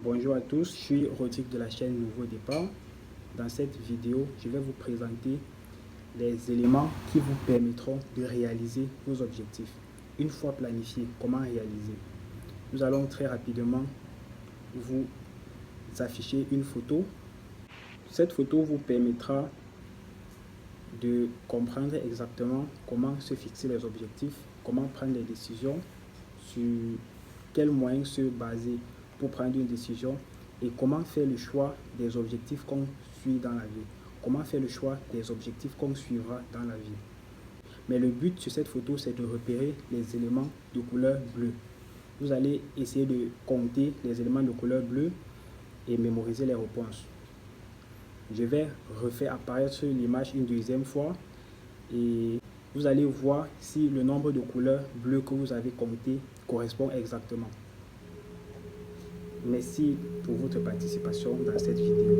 Bonjour à tous, je suis Rodrigue de la chaîne Nouveau Départ. Dans cette vidéo, je vais vous présenter les éléments qui vous permettront de réaliser vos objectifs. Une fois planifié, comment réaliser? Nous allons très rapidement vous afficher une photo. Cette photo vous permettra de comprendre exactement comment se fixer les objectifs, comment prendre les décisions, sur quels moyens se baser pour prendre une décision et comment faire le choix des objectifs qu'on suit dans la vie. Comment faire le choix des objectifs qu'on suivra dans la vie. Mais le but sur cette photo, c'est de repérer les éléments de couleur bleue. Vous allez essayer de compter les éléments de couleur bleue et mémoriser les réponses. Je vais refaire apparaître l'image une deuxième fois et vous allez voir si le nombre de couleurs bleues que vous avez compté correspond exactement. Merci pour votre participation dans cette vidéo.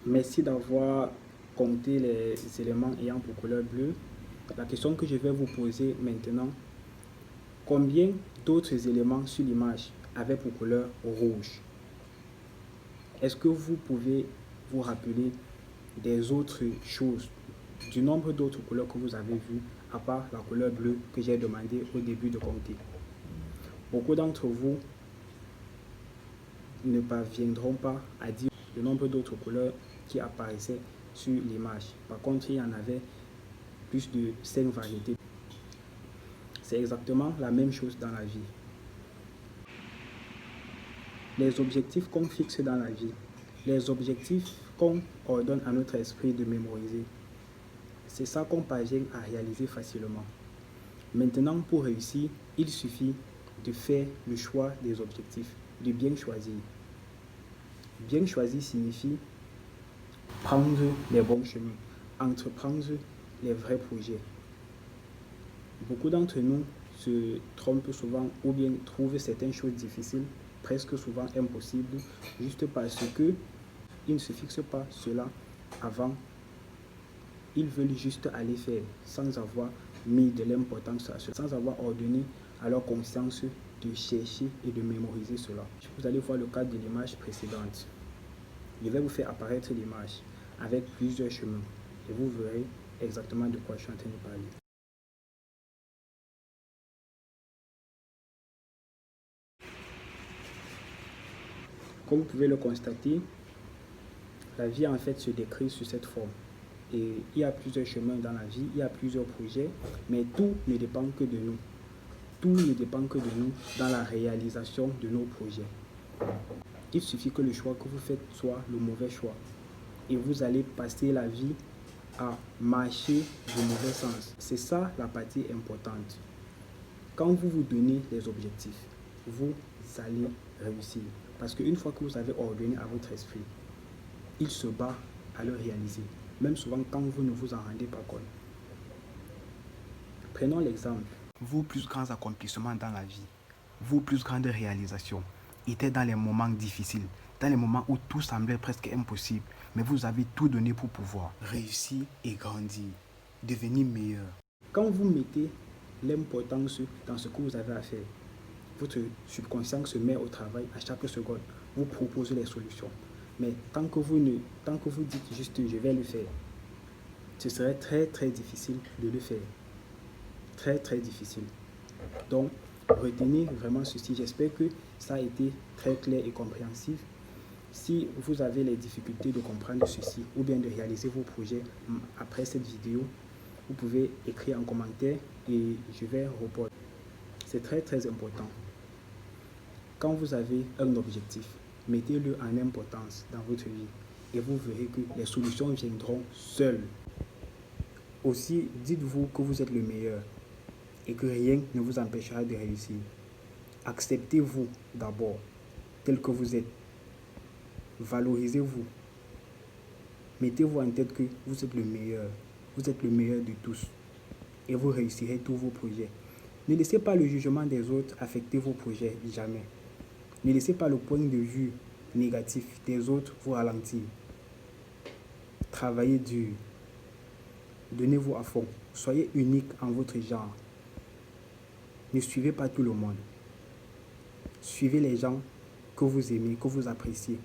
Merci d'avoir compté les éléments ayant pour couleur bleue. La question que je vais vous poser maintenant, combien d'autres éléments sur l'image avaient pour couleur rouge? Est-ce que vous pouvez vous rappeler des autres choses, du nombre d'autres couleurs que vous avez vues, à part la couleur bleue que j'ai demandé au début de compter? Beaucoup d'entre vous ne parviendront pas à dire le nombre d'autres couleurs qui apparaissaient sur l'image. Par contre, il y en avait plus de 5 variétés. C'est exactement la même chose dans la vie. Les objectifs qu'on fixe dans la vie, les objectifs qu'on ordonne à notre esprit de mémoriser, c'est ça qu'on parvient à réaliser facilement. Maintenant, pour réussir, il suffit de faire le choix des objectifs, de bien choisir. Bien choisir signifie prendre les bons chemins, entreprendre les vrais projets. Beaucoup d'entre nous se trompent souvent ou bien trouvent certaines choses difficiles, presque souvent impossibles, juste parce qu'ils ne se fixent pas cela avant. Ils veulent juste aller faire sans avoir mis de l'importance à cela, sans avoir ordonné à leur conscience de chercher et de mémoriser cela. Vous allez voir le cadre de l'image précédente. Je vais vous faire apparaître l'image avec plusieurs chemins et vous verrez exactement de quoi je suis en train de parler. Comme vous pouvez le constater, la vie en fait se décrit sous cette forme. Et il y a plusieurs chemins dans la vie, il y a plusieurs projets, mais tout ne dépend que de nous. Tout ne dépend que de nous dans la réalisation de nos projets. Il suffit que le choix que vous faites soit le mauvais choix. Et vous allez passer la vie à marcher du mauvais sens. C'est ça la partie importante. Quand vous vous donnez les objectifs, vous allez réussir. Parce qu'une fois que vous avez ordonné à votre esprit, il se bat à le réaliser. Même souvent quand vous ne vous en rendez pas compte. Prenons l'exemple. Vos plus grands accomplissements dans la vie, vos plus grandes réalisations étaient dans les moments difficiles, dans les moments où tout semblait presque impossible, mais vous avez tout donné pour pouvoir réussir et grandir, devenir meilleur. Quand vous mettez l'importance dans ce que vous avez à faire, votre subconscient se met au travail à chaque seconde, vous proposez les solutions. Mais tant que vous dites juste je vais le faire, ce serait très très difficile de le faire. Très très difficile. Donc, retenez vraiment ceci. J'espère que ça a été très clair et compréhensif. Si vous avez les difficultés de comprendre ceci ou bien de réaliser vos projets après cette vidéo, vous pouvez écrire en commentaire et je vais répondre. C'est très très important. Quand vous avez un objectif, mettez-le en importance dans votre vie et vous verrez que les solutions viendront seules. Aussi, dites-vous que vous êtes le meilleur et que rien ne vous empêchera de réussir. Acceptez-vous d'abord, tel que vous êtes. Valorisez-vous. Mettez-vous en tête que vous êtes le meilleur. Vous êtes le meilleur de tous et vous réussirez tous vos projets. Ne laissez pas le jugement des autres affecter vos projets, jamais. Ne laissez pas le point de vue négatif des autres vous ralentir. Travaillez dur. Donnez-vous à fond. Soyez unique en votre genre. Ne suivez pas tout le monde. Suivez les gens que vous aimez, que vous appréciez.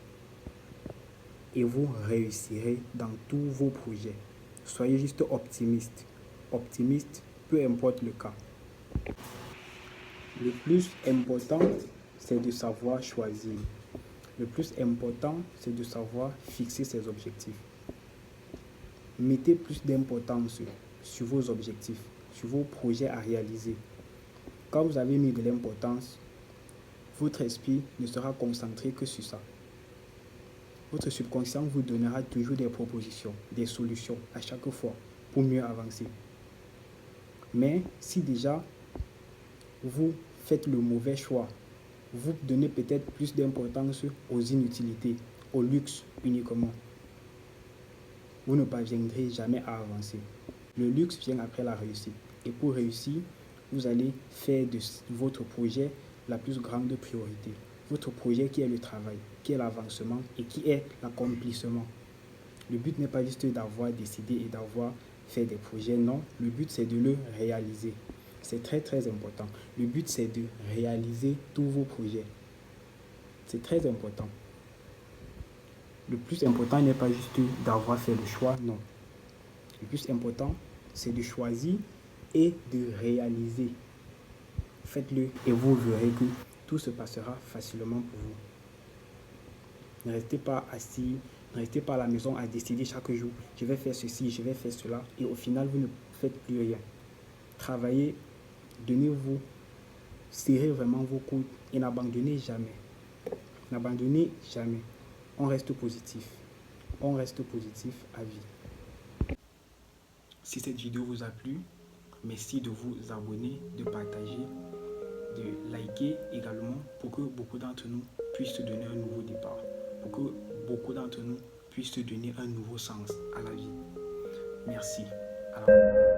Et vous réussirez dans tous vos projets. Soyez juste optimiste. Optimiste, peu importe le cas. Le plus important, c'est de savoir choisir. Le plus important, c'est de savoir fixer ses objectifs. Mettez plus d'importance sur vos objectifs, sur vos projets à réaliser. Quand vous avez mis de l'importance, votre esprit ne sera concentré que sur ça. Votre subconscient vous donnera toujours des propositions, des solutions à chaque fois pour mieux avancer. Mais si déjà vous faites le mauvais choix, vous donnez peut-être plus d'importance aux inutilités, au luxe uniquement, vous ne parviendrez jamais à avancer. Le luxe vient après la réussite. Et pour réussir, vous allez faire de votre projet la plus grande priorité. Votre projet qui est le travail, qui est l'avancement et qui est l'accomplissement. Le but n'est pas juste d'avoir décidé et d'avoir fait des projets, non. Le but, c'est de le réaliser. C'est très très important. Le but, c'est de réaliser tous vos projets. C'est très important. Le plus important n'est pas juste d'avoir fait le choix, non. Le plus important, c'est de choisir et de réaliser. Faites-le et vous verrez que tout se passera facilement pour vous. Ne restez pas assis, ne restez pas à la maison à décider chaque jour, je vais faire ceci, je vais faire cela, et au final, vous ne faites plus rien. Travaillez, donnez-vous, serrez vraiment vos coudes et n'abandonnez jamais. N'abandonnez jamais. On reste positif. On reste positif à vie. Si cette vidéo vous a plu, merci de vous abonner, de partager, de liker également pour que beaucoup d'entre nous puissent se donner un nouveau départ, pour que beaucoup d'entre nous puissent se donner un nouveau sens à la vie. Merci. À la